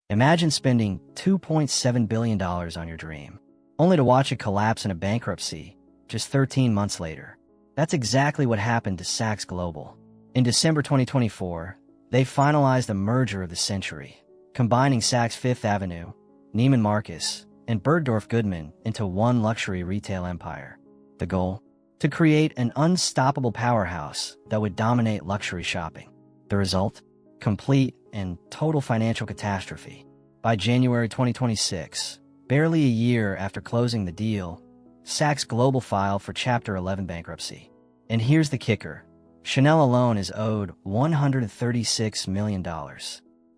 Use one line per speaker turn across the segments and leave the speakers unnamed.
Imagine spending $2.7 billion on your dream, only to watch it collapse in a bankruptcy just 13 months later. That's exactly what happened to Saks Global. In December 2024, they finalized the merger of the century, combining Saks Fifth Avenue, Neiman Marcus, and Bergdorf Goodman into one luxury retail empire. The goal? To create an unstoppable powerhouse that would dominate luxury shopping. The result? Complete and total financial catastrophe. By January 2026, barely a year after closing the deal, Saks Global filed for Chapter 11 bankruptcy. And here's the kicker. Chanel alone is owed $136 million.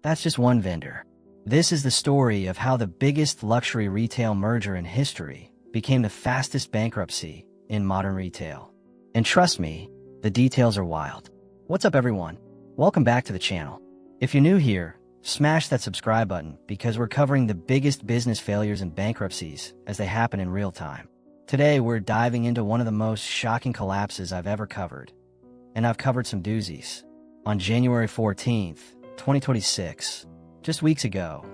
That's just one vendor. This is the story of how the biggest luxury retail merger in history became the fastest bankruptcy in modern retail. And trust me, the details are wild. What's up, everyone? Welcome back to the channel. If you're new here, smash that subscribe button because we're covering the biggest business failures and bankruptcies as they happen in real time. Today, we're diving into one of the most shocking collapses I've ever covered. And I've covered some doozies. On January 14th, 2026, just weeks ago,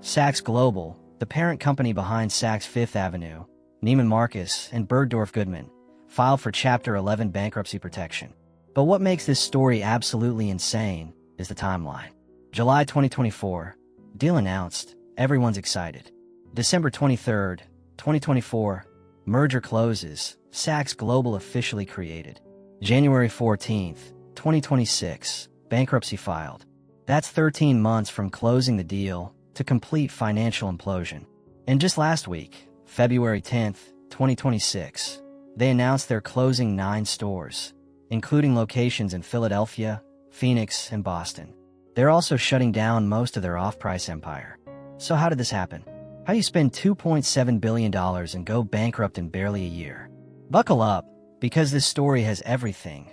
Saks Global, the parent company behind Saks Fifth Avenue, Neiman Marcus, and Bergdorf Goodman, filed for Chapter 11 bankruptcy protection. But what makes this story absolutely insane is the timeline. July 2024, deal announced, everyone's excited. December 23rd, 2024, merger closes, Saks Global officially created. January 14th, 2026, bankruptcy filed. That's 13 months from closing the deal to complete financial implosion. And just last week, February 10th, 2026, they announced they're closing 9 stores, including locations in Philadelphia, Phoenix, and Boston. They're also shutting down most of their off-price empire. So how did this happen? How do you spend $2.7 billion and go bankrupt in barely a year? Buckle up, because this story has everything.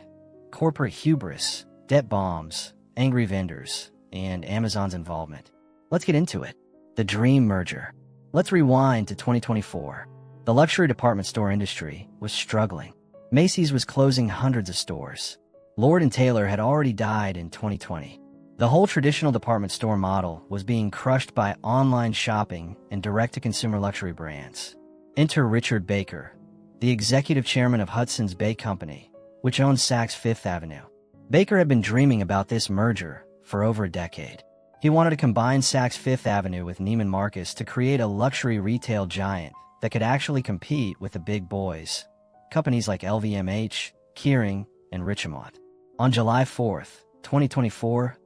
Corporate hubris, debt bombs, angry vendors, and Amazon's involvement. Let's get into it. The dream merger. Let's rewind to 2024. The luxury department store industry was struggling. Macy's was closing hundreds of stores. Lord & Taylor had already died in 2020. The whole traditional department store model was being crushed by online shopping and direct-to-consumer luxury brands. Enter Richard Baker, the executive chairman of Hudson's Bay Company, which owns Saks Fifth Avenue. Baker had been dreaming about this merger for over a decade. He wanted to combine Saks Fifth Avenue with Neiman Marcus to create a luxury retail giant that could actually compete with the big boys, companies like LVMH, Kering, and Richemont. On July 4th, 2024,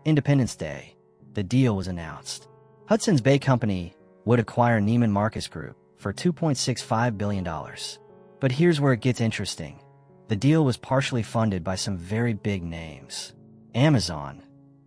Independence Day, the deal was announced. Hudson's Bay Company would acquire Neiman Marcus Group for $2.65 billion. But here's where it gets interesting. The deal was partially funded by some very big names. Amazon,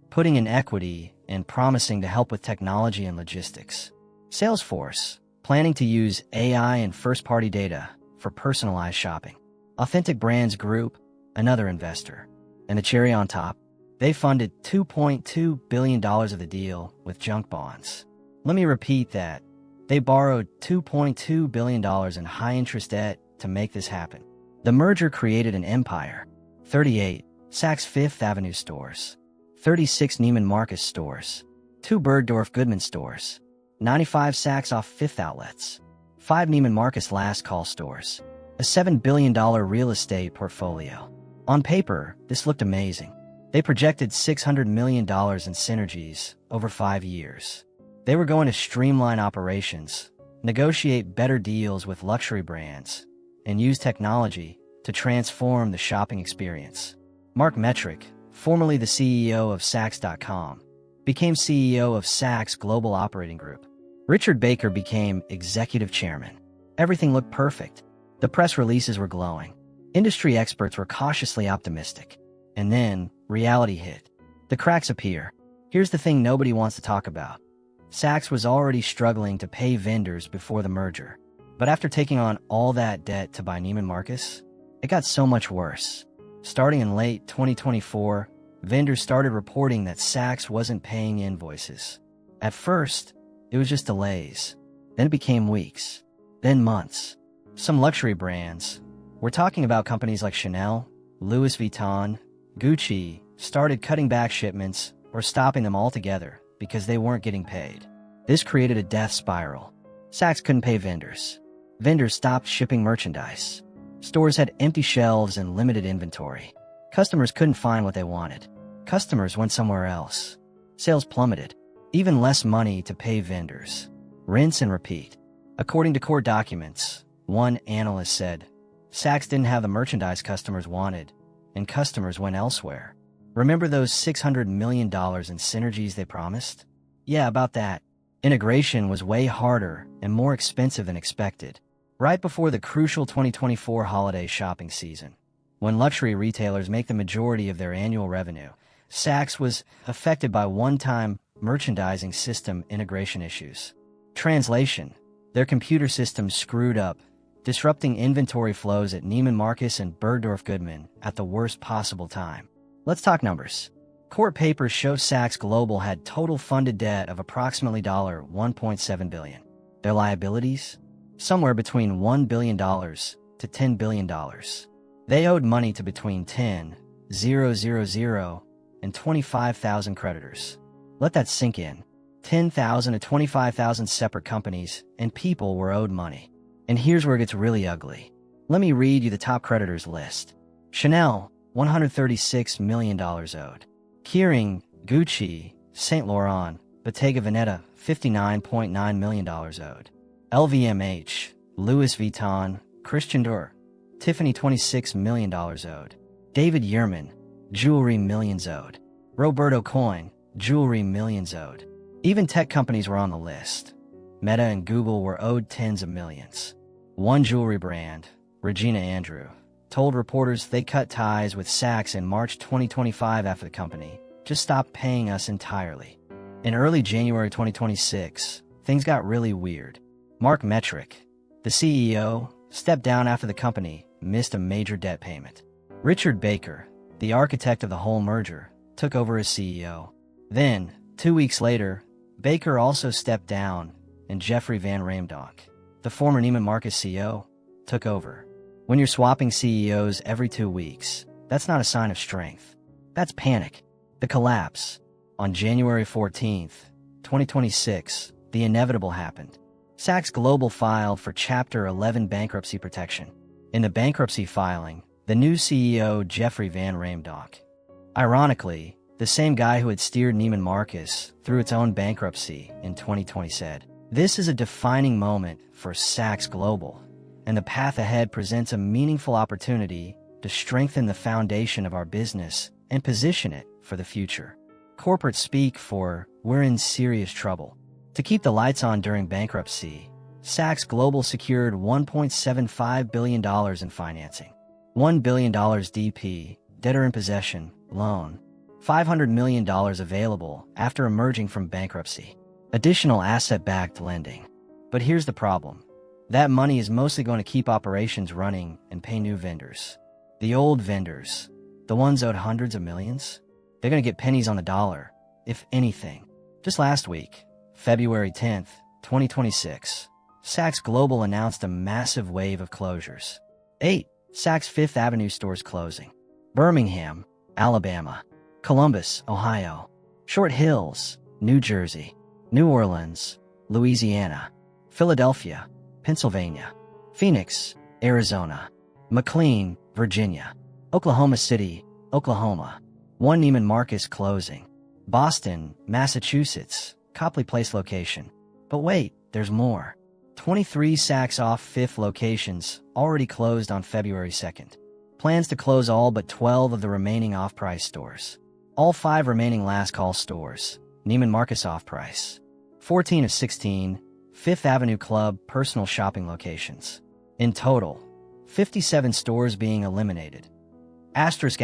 putting in equity and promising to help with technology and logistics. Salesforce, planning to use AI and first-party data for personalized shopping. Authentic Brands Group, another investor. And the cherry on top, they funded $2.2 billion of the deal with junk bonds. Let me repeat that. They borrowed $2.2 billion in high-interest debt to make this happen. The merger created an empire. 38 Saks Fifth Avenue stores, 36 Neiman Marcus stores, 2 Bergdorf Goodman stores, 95 Saks Off Fifth outlets, 5 Neiman Marcus Last Call stores, a $7 billion real estate portfolio. On paper, this looked amazing. They projected $600 million in synergies over 5 years. They were going to streamline operations, negotiate better deals with luxury brands, and use technology to transform the shopping experience. Mark Metrick, formerly the CEO of Saks.com, became CEO of Saks Global Operating Group. Richard Baker became executive chairman. Everything looked perfect. The press releases were glowing. Industry experts were cautiously optimistic. And then, reality hit. The cracks appear. Here's the thing nobody wants to talk about. Saks was already struggling to pay vendors before the merger. But after taking on all that debt to buy Neiman Marcus, it got so much worse. Starting in late 2024, vendors started reporting that Saks wasn't paying invoices. At first, it was just delays. Then it became weeks. Then months. Some luxury brands, we're talking about companies like Chanel, Louis Vuitton, Gucci, started cutting back shipments or stopping them altogether because they weren't getting paid. This created a death spiral. Saks couldn't pay vendors. Vendors stopped shipping merchandise. Stores had empty shelves and limited inventory. Customers couldn't find what they wanted. Customers went somewhere else. Sales plummeted. Even less money to pay vendors. Rinse and repeat. According to court documents, one analyst said, Saks didn't have the merchandise customers wanted, and customers went elsewhere. Remember those $600 million in synergies they promised? Yeah, about that. Integration was way harder and more expensive than expected. Right before the crucial 2024 holiday shopping season, when luxury retailers make the majority of their annual revenue, Saks was affected by one-time merchandising system integration issues. Translation: their computer systems screwed up, disrupting inventory flows at Neiman Marcus and Bergdorf Goodman at the worst possible time. Let's talk numbers. Court papers show Saks Global had total funded debt of approximately $1.7 billion. Their liabilities? Somewhere between $1 billion to $10 billion. They owed money to between 10,000 and 25,000 creditors. Let that sink in. 10,000 to 25,000 separate companies and people were owed money. And here's where it gets really ugly. Let me read you the top creditors list. Chanel, $136 million owed. Kering, Gucci, Saint Laurent, Bottega Veneta, $59.9 million owed. LVMH, Louis Vuitton, Christian Dior, Tiffany, $26 million owed. David Yurman, jewelry millions owed. Roberto Coin, jewelry millions owed. Even tech companies were on the list. Meta and Google were owed tens of millions. One jewelry brand, Regina Andrew, told reporters they cut ties with Saks in March 2025 after the company just stopped paying us entirely. In early January 2026, things got really weird. Mark Metrick, the CEO, stepped down after the company missed a major debt payment. Richard Baker, the architect of the whole merger, took over as CEO. Then, 2 weeks later, Baker also stepped down and Jeffrey Van Raemdonk, the former Neiman Marcus CEO, took over. When you're swapping CEOs every 2 weeks, that's not a sign of strength. That's panic. The collapse. On January 14th, 2026, the inevitable happened. Saks Global filed for Chapter 11 bankruptcy protection. In the bankruptcy filing, the new CEO, Jeffrey Van Raemdonk, ironically, the same guy who had steered Neiman Marcus through its own bankruptcy in 2020, said, "This is a defining moment for Saks Global, and the path ahead presents a meaningful opportunity to strengthen the foundation of our business and position it for the future." Corporate speak for, "We're in serious trouble." To keep the lights on during bankruptcy, Saks Global secured $1.75 billion in financing. $1 billion DP, debtor in possession, loan. $500 million available after emerging from bankruptcy. Additional asset-backed lending. But here's the problem. That money is mostly going to keep operations running and pay new vendors. The old vendors, the ones owed hundreds of millions, they're going to get pennies on the dollar, if anything. Just last week, February 10th, 2026, Saks Global announced a massive wave of closures. 8 Saks Fifth Avenue stores closing. Birmingham, Alabama. Columbus, Ohio. Short Hills, New Jersey. New Orleans, Louisiana. Philadelphia, Pennsylvania. Phoenix, Arizona. McLean, Virginia. Oklahoma City, Oklahoma. One Neiman Marcus closing. Boston, Massachusetts, Copley Place location. But wait, there's more. 23 Saks Off Fifth locations already closed on February 2nd. Plans to close all but 12 of the remaining off-price stores. All 5 remaining last call stores, Neiman Marcus off-price. 14 of 16 Fifth Avenue Club personal shopping locations. In total, 57 stores being eliminated. Asterisk,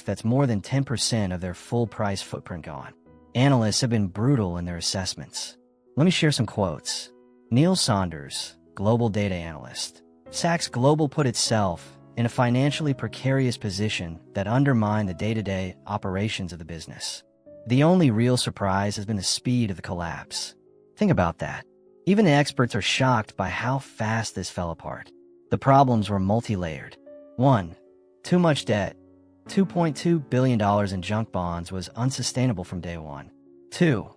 that's more than 10% of their full-price footprint gone. Analysts have been brutal in their assessments. Let me share some quotes. Neil Saunders, global data analyst. Saks Global put itself in a financially precarious position that undermined the day-to-day operations of the business. The only real surprise has been the speed of the collapse. Think about that. Even the experts are shocked by how fast this fell apart. The problems were multi-layered. 1. Too much debt. $2.2 billion in junk bonds was unsustainable from day one. 2.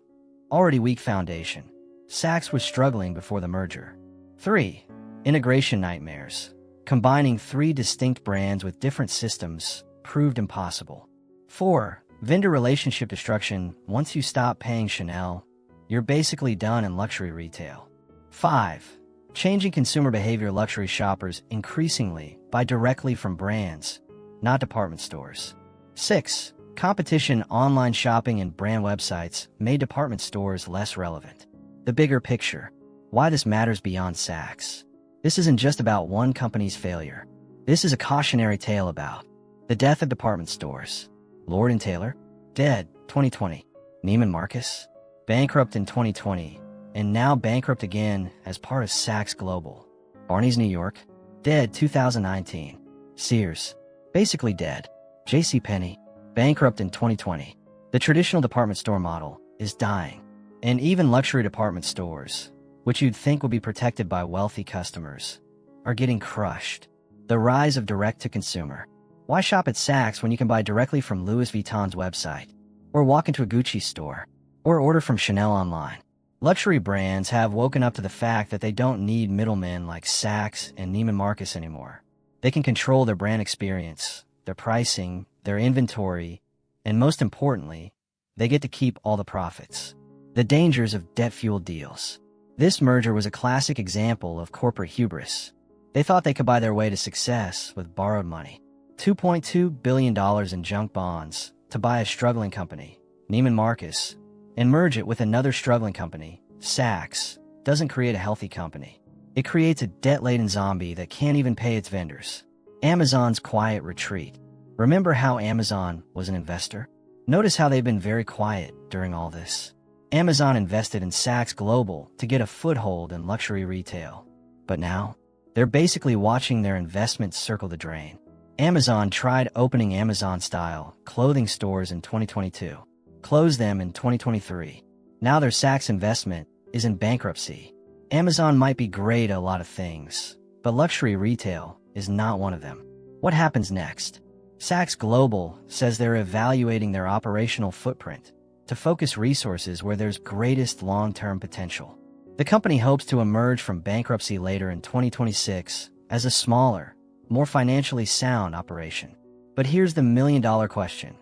already weak foundation. Saks was struggling before the merger. 3. Integration nightmares. Combining 3 distinct brands with different systems proved impossible. 4. Vendor relationship destruction. Once you stop paying Chanel, you're basically done in luxury retail. 5. Changing consumer behavior. Luxury shoppers increasingly buy directly from brands, not department stores. 6. Competition. Online shopping and brand websites made department stores less relevant. The bigger picture. Why this matters beyond Saks. This isn't just about one company's failure. This is a cautionary tale about the death of department stores. Lord & Taylor, dead, 2020. Neiman Marcus, bankrupt in 2020, and now bankrupt again as part of Saks Global. Barney's New York, dead, 2019. Sears, basically dead. JCPenney, bankrupt in 2020. The traditional department store model is dying. And even luxury department stores, which you'd think would be protected by wealthy customers, are getting crushed. The rise of direct-to-consumer. Why shop at Saks when you can buy directly from Louis Vuitton's website, or walk into a Gucci store, or order from Chanel online? Luxury brands have woken up to the fact that they don't need middlemen like Saks and Neiman Marcus anymore. They can control their brand experience, their pricing, their inventory, and most importantly, they get to keep all the profits. The dangers of debt-fueled deals. This merger was a classic example of corporate hubris. They thought they could buy their way to success with borrowed money. $2.2 billion in junk bonds to buy a struggling company, Neiman Marcus, and merge it with another struggling company, Saks, doesn't create a healthy company. It creates a debt-laden zombie that can't even pay its vendors. Amazon's quiet retreat. Remember how Amazon was an investor? Notice how they've been very quiet during all this. Amazon invested in Saks Global to get a foothold in luxury retail. But now, they're basically watching their investments circle the drain. Amazon tried opening Amazon-style clothing stores in 2022, closed them in 2023. Now their Saks investment is in bankruptcy. Amazon might be great at a lot of things, but luxury retail is not one of them. What happens next? Saks Global says they're evaluating their operational footprint to focus resources where there's greatest long-term potential. The company hopes to emerge from bankruptcy later in 2026 as a smaller, more financially sound operation. But here's the million-dollar question.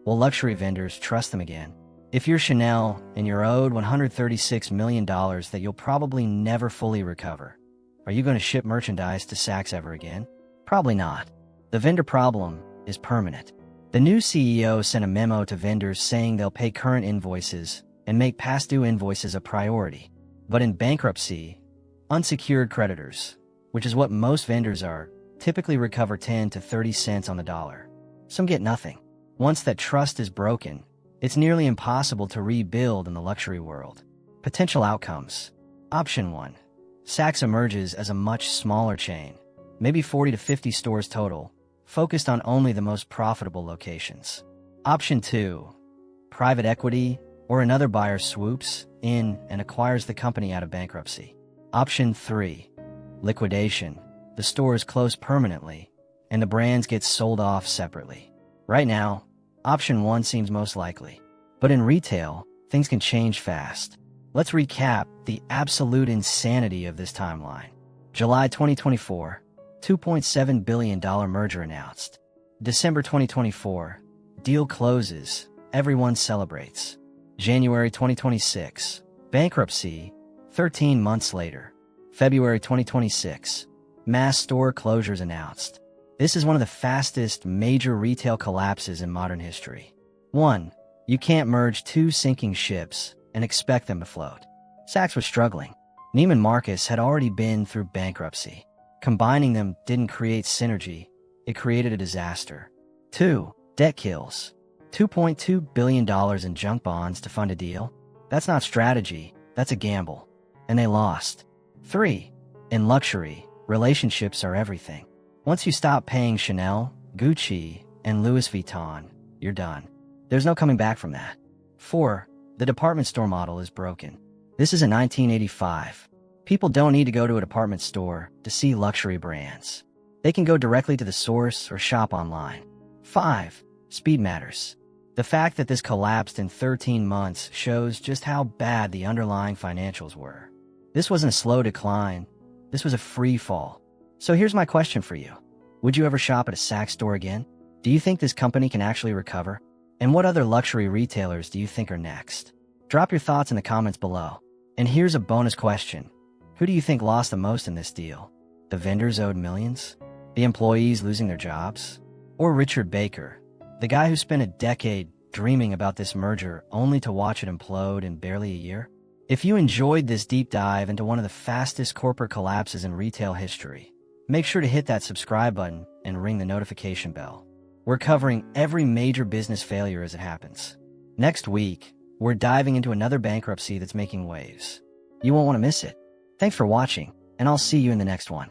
Will luxury vendors trust them again? If you're Chanel and you're owed $136 million that you'll probably never fully recover, are you going to ship merchandise to Saks ever again? Probably not. The vendor problem is permanent. The new CEO sent a memo to vendors saying they'll pay current invoices and make past due invoices a priority. But in bankruptcy, unsecured creditors, which is what most vendors are, typically recover 10 to 30 cents on the dollar. Some get nothing. Once that trust is broken, it's nearly impossible to rebuild in the luxury world. Potential outcomes. Option 1. Saks emerges as a much smaller chain, maybe 40 to 50 stores total, focused on only the most profitable locations. Option 2. Private equity or another buyer swoops in and acquires the company out of bankruptcy. Option 3. Liquidation. The stores close permanently, and the brands get sold off separately. Right now, option 1 seems most likely. But in retail, things can change fast. Let's recap the absolute insanity of this timeline. July 2024. $2.7 billion merger announced. December 2024. Deal closes. Everyone celebrates. January 2026. Bankruptcy. 13 months later. February 2026. Mass store closures announced. This is one of the fastest major retail collapses in modern history. 1. You can't merge 2 sinking ships and expect them to float. Saks was struggling. Neiman Marcus had already been through bankruptcy. Combining them didn't create synergy, it created a disaster. 2. Debt kills. $2.2 billion in junk bonds to fund a deal? That's not strategy, that's a gamble. And they lost. 3. In luxury, relationships are everything. Once you stop paying Chanel, Gucci, and Louis Vuitton, you're done. There's no coming back from that. 4. The department store model is broken. This is in 1985. People don't need to go to a department store to see luxury brands. They can go directly to the source or shop online. 5. Speed matters. The fact that this collapsed in 13 months shows just how bad the underlying financials were. This wasn't a slow decline. This was a free fall. So here's my question for you. Would you ever shop at a Saks store again? Do you think this company can actually recover? And what other luxury retailers do you think are next? Drop your thoughts in the comments below. And here's a bonus question. Who do you think lost the most in this deal? The vendors owed millions? The employees losing their jobs? Or Richard Baker, the guy who spent a decade dreaming about this merger only to watch it implode in barely a year? If you enjoyed this deep dive into one of the fastest corporate collapses in retail history, make sure to hit that subscribe button and ring the notification bell. We're covering every major business failure as it happens. Next week, we're diving into another bankruptcy that's making waves. You won't want to miss it. Thanks for watching, and I'll see you in the next one.